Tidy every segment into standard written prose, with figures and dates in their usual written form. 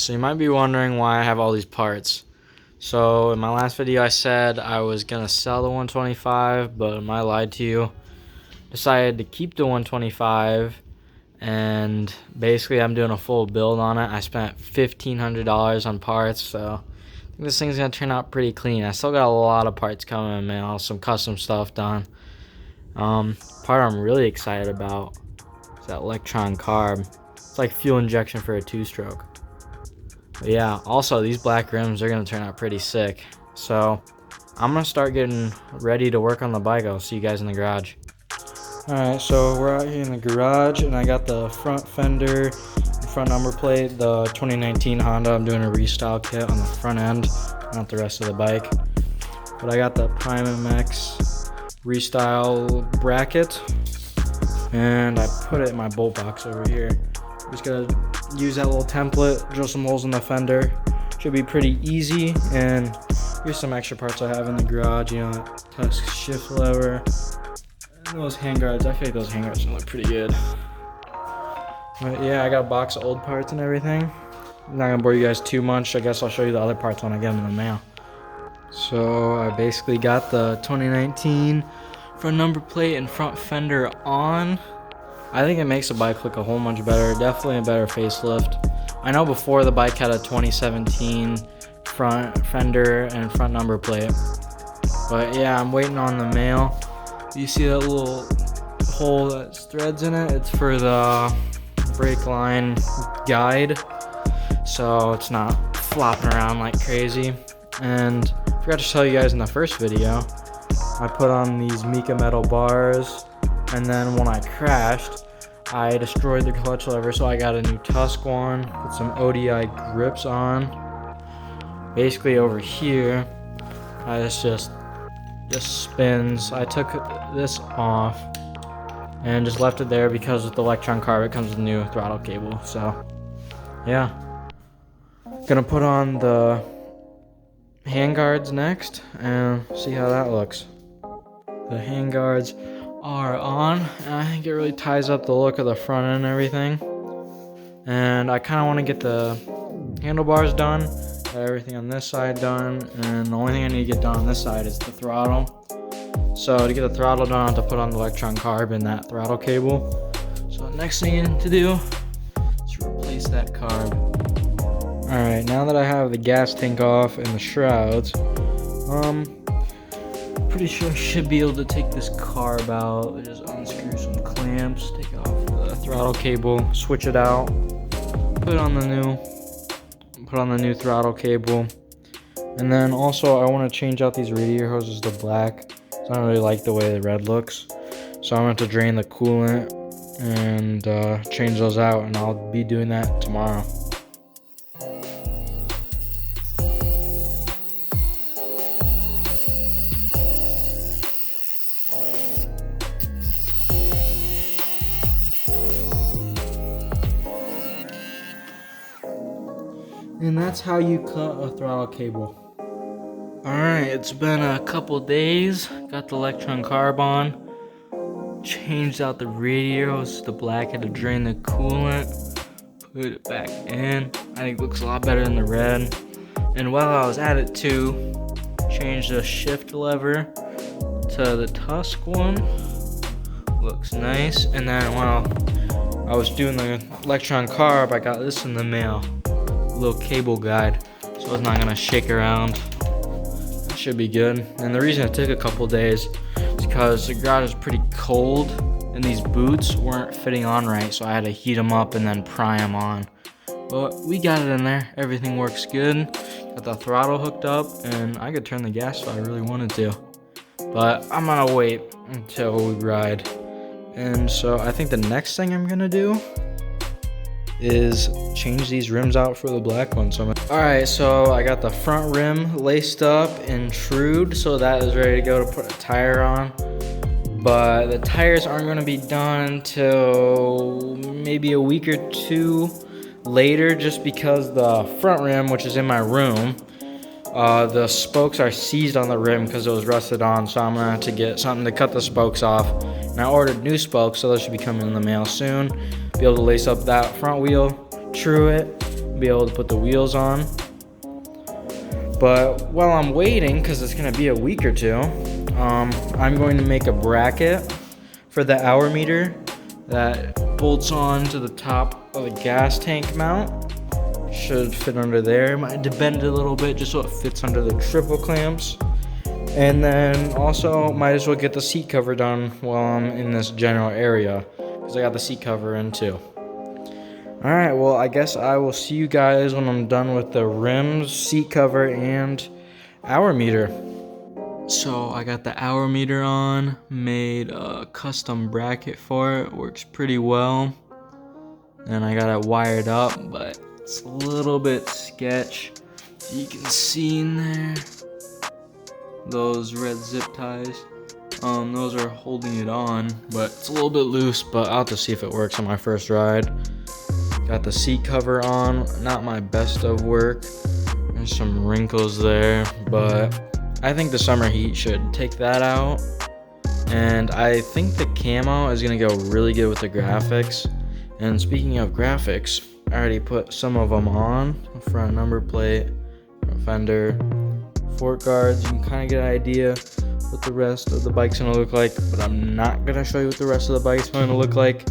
So you might be wondering why I have all these parts. So in my last video I said I was gonna sell the 125, but I lied to you. Decided to keep the 125, and basically I'm doing a full build on it. I spent $1,500 on parts, so I think this thing's gonna turn out pretty clean. I still got a lot of parts coming in the mail, some custom stuff done. Part I'm really excited about is that Electron carb. It's like fuel injection for a 2-stroke. But yeah, also these black rims are gonna turn out pretty sick. So I'm gonna start getting ready to work on the bike. I'll see you guys in the garage. Alright, so we're out here in the garage and I got the front fender, front number plate, the 2019 Honda. I'm doing a restyle kit on the front end, not the rest of the bike. But I got the Prime MX restyle bracket and I put it in my bolt box over here. Just gonna use that little template, drill some holes in the fender. Should be pretty easy. And here's some extra parts I have in the garage. You know, that Tusk shift lever, and those handguards. I feel like those handguards look pretty good. But yeah, I got a box of old parts and everything. I'm not gonna bore you guys too much. I guess I'll show you the other parts when I get them in the mail. So I basically got the 2019 front number plate and front fender on. I think it makes the bike look a whole bunch better. Definitely a better facelift. I know before the bike had a 2017 front fender and front number plate. But yeah, I'm waiting on the mail. You see that little hole that's threads in it? It's for the brake line guide, so it's not flopping around like crazy. And I forgot to tell you guys in the first video, I put on these Mica metal bars, and then when I crashed, I destroyed the clutch lever, so I got a new Tusk one with some ODI grips on. Basically over here, this just spins. I took this off and just left it there because with the Electron carb it comes with a new throttle cable. So yeah, gonna put on the handguards next and see how that looks. The handguards are on, and I think it really ties up the look of the front end and everything. And I kind of want to get the handlebars done, got everything on this side done, and the only thing I need to get done on this side is the throttle. So to get the throttle done, I have to put on the Electron carb and that throttle cable. So the next thing to do is replace that carb. Alright, now that I have the gas tank off and the shrouds, pretty sure I should be able to take this carb out. Just unscrew some clamps, take off the throttle cable, switch it out, put on the new throttle cable. And then also I want to change out these radiator hoses to black. So I don't really like the way the red looks. So I'm going to have to drain the coolant and change those out, and I'll be doing that tomorrow. And that's how you cut a throttle cable. Alright, it's been a couple days. Got the Electron carb on. Changed out the radiators to black. Had to drain the coolant. Put it back in. I think it looks a lot better than the red. And while I was at it too, changed the shift lever to the Tusk one. Looks nice. And then while I was doing the Electron carb, I got this in the mail. Little cable guide, so it's not gonna shake around. It should be good. And the reason it took a couple days is because the garage is pretty cold and these boots weren't fitting on right, so I had to heat them up and then pry them on. But we got it in there. Everything works good. Got the throttle hooked up, and I could turn the gas if I really wanted to. But I'm gonna wait until we ride. And so I think the next thing I'm gonna do is change these rims out for the black one. Alright, so I got the front rim laced up and trued, so that is ready to go to put a tire on. But the tires aren't going to be done till maybe a week or two later, just because the front rim, which is in my room, the spokes are seized on the rim because it was rusted on, so I'm gonna have to get something to cut the spokes off. And I ordered new spokes, so those should be coming in the mail soon. Be able to lace up that front wheel, true it, be able to put the wheels on. But while I'm waiting, because it's going to be a week or two, I'm going to make a bracket for the hour meter that bolts on to the top of the gas tank mount. Should fit under there. Might bend it a little bit just so it fits under the triple clamps. And then also might as well get the seat cover done while I'm in this general area, because I got the seat cover in too. Alright, well, I guess I will see you guys when I'm done with the rims, seat cover, and hour meter. So I got the hour meter on, made a custom bracket for it, works pretty well. And I got it wired up, but it's a little bit sketch. You can see in there those red zip ties. Those are holding it on, but it's a little bit loose, but I'll have to see if it works on my first ride. Got the seat cover on, not my best of work. There's some wrinkles there, but I think the summer heat should take that out. And I think the camo is gonna go really good with the graphics. And speaking of graphics, I already put some of them on. Front number plate, front fender, fork guards. You can kind of get an idea what the rest of the bike's gonna look like, but I'm not gonna show you what the rest of the bike's gonna look like.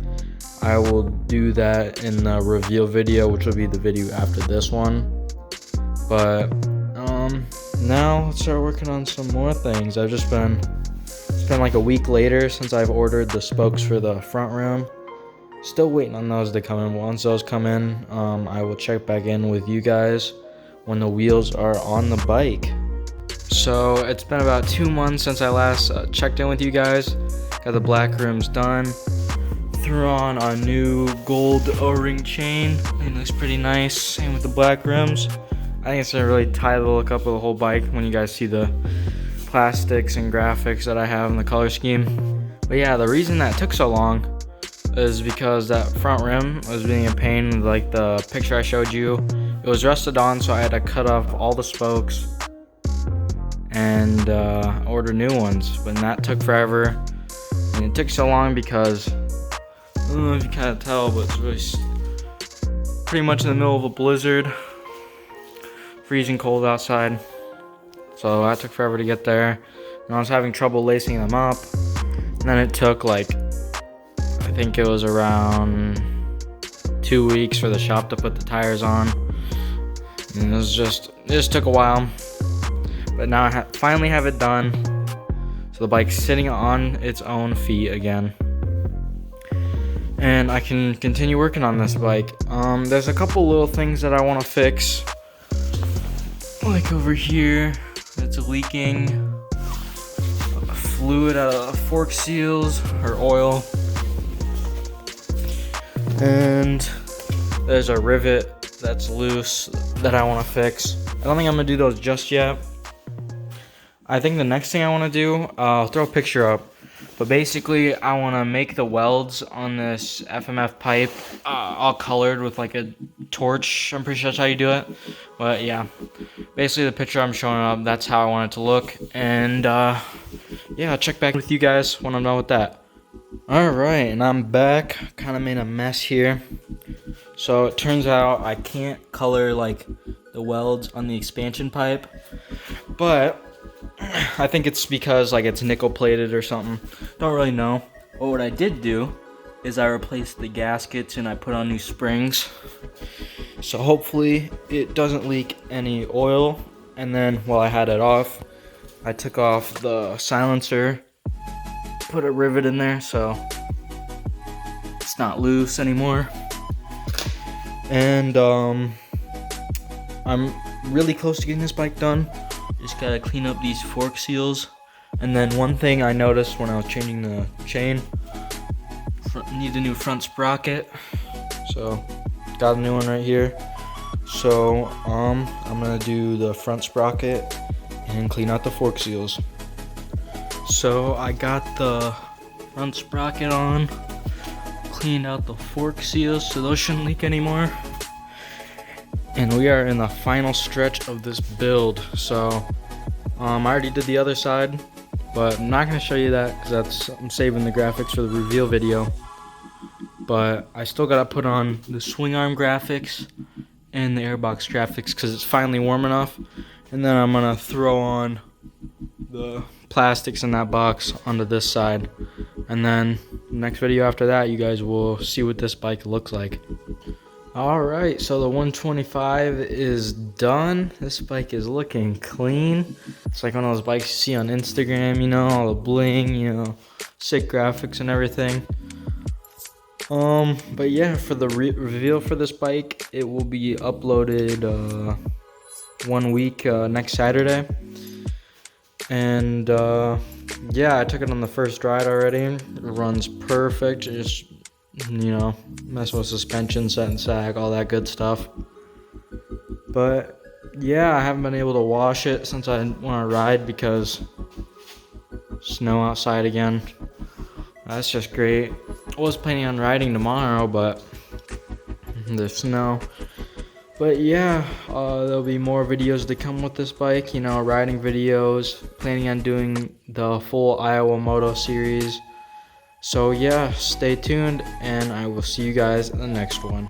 I will do that in the reveal video, which will be the video after this one. But now let's start working on some more things. It's been like a week later since I've ordered the spokes for the front rim. Still waiting on those to come in. Once those come in, I will check back in with you guys when the wheels are on the bike. So it's been about 2 months since I last checked in with you guys. Got the black rims done. Threw on a new gold O-ring chain. It looks pretty nice. Same with the black rims. I think it's gonna really tie the look up of the whole bike when you guys see the plastics and graphics that I have in the color scheme. But yeah, the reason that took so long is because that front rim was being a pain. Like the picture I showed you, it was rusted on, so I had to cut off all the spokes and order new ones. But that took forever, and it took so long because I don't know if you can't tell, but it's really pretty much in the middle of a blizzard, freezing cold outside. So that took forever to get there, and I was having trouble lacing them up. And then it took like, I think it was around 2 weeks for the shop to put the tires on. And it just took a while. But now I finally have it done. So the bike's sitting on its own feet again. And I can continue working on this bike. There's a couple little things that I want to fix. Like over here, it's leaking fluid out of fork seals or oil. And there's a rivet that's loose that I want to fix. I don't think I'm gonna do those just yet. I think the next thing I want to do, I'll throw a picture up, but basically I want to make the welds on this FMF pipe all colored with like a torch. I'm pretty sure that's how you do it. But yeah, basically the picture I'm showing up, that's how I want it to look. And yeah, I'll check back with you guys when I'm done with that. Alright, and I'm back. Kind of made a mess here. So it turns out I can't color like the welds on the expansion pipe, but I think it's because like it's nickel plated or something. Don't really know. But what I did do is I replaced the gaskets and I put on new springs. So hopefully it doesn't leak any oil. And then while I had it off, I took off the silencer, put a rivet in there so it's not loose anymore. And I'm really close to getting this bike done. Just gotta clean up these fork seals. And then one thing I noticed when I was changing the chain, need a new front sprocket. So got a new one right here. So I'm gonna do the front sprocket and clean out the fork seals. So I got the front sprocket on, cleaned out the fork seals so those shouldn't leak anymore. And we are in the final stretch of this build. So I already did the other side, but I'm not going to show you that because I'm saving the graphics for the reveal video. But I still got to put on the swing arm graphics and the airbox graphics because it's finally warm enough. And then I'm gonna throw on the plastics in that box onto this side. And then next video after that, you guys will see what this bike looks like. Alright, so the 125 is done. This bike is looking clean. It's like one of those bikes you see on Instagram, you know, all the bling, you know, sick graphics and everything. But yeah, for the reveal for this bike, it will be uploaded 1 week next Saturday. And yeah, I took it on the first ride already. It runs perfect. Just, you know, mess with suspension, set and sag, all that good stuff. But yeah, I haven't been able to wash it since I didn't want to ride because snow outside again. That's just great. I was planning on riding tomorrow, but there's snow. But yeah, there'll be more videos to come with this bike, you know, riding videos. Planning on doing the full Iowa Moto series. So yeah, stay tuned, and I will see you guys in the next one.